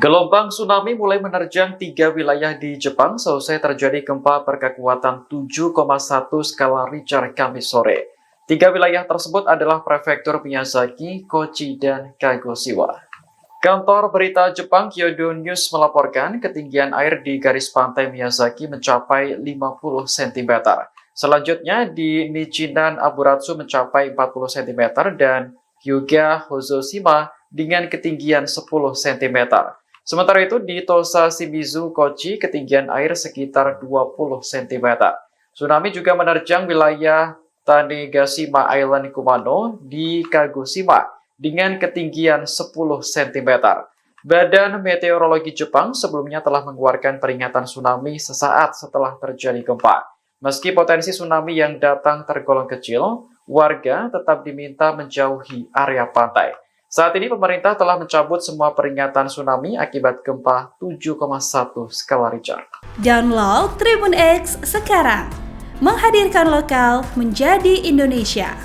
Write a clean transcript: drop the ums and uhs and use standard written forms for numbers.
Gelombang tsunami mulai menerjang 3 wilayah di Jepang selesai terjadi gempa berkekuatan 7,1 skala Richter Kamis sore. 3 wilayah tersebut adalah prefektur Miyazaki, Kochi, dan Kagoshima. Kantor berita Jepang Kyodo News melaporkan ketinggian air di garis pantai Miyazaki mencapai 50 cm. Selanjutnya di Nichinan Aburatsu mencapai 40 cm dan Hyuga Hozoshima dengan ketinggian 10 cm. Sementara itu di Tosa Shimizu, Kochi, ketinggian air sekitar 20 cm. Tsunami juga menerjang wilayah Tanegashima Island Kumano di Kagoshima dengan ketinggian 10 cm. Badan Meteorologi Jepang sebelumnya telah mengeluarkan peringatan tsunami sesaat setelah terjadi gempa. Meski potensi tsunami yang datang tergolong kecil, warga tetap diminta menjauhi area pantai. Saat ini pemerintah telah mencabut semua peringatan tsunami akibat gempa 7,1 skala Richter. Download Tribun X sekarang, menghadirkan lokal menjadi Indonesia.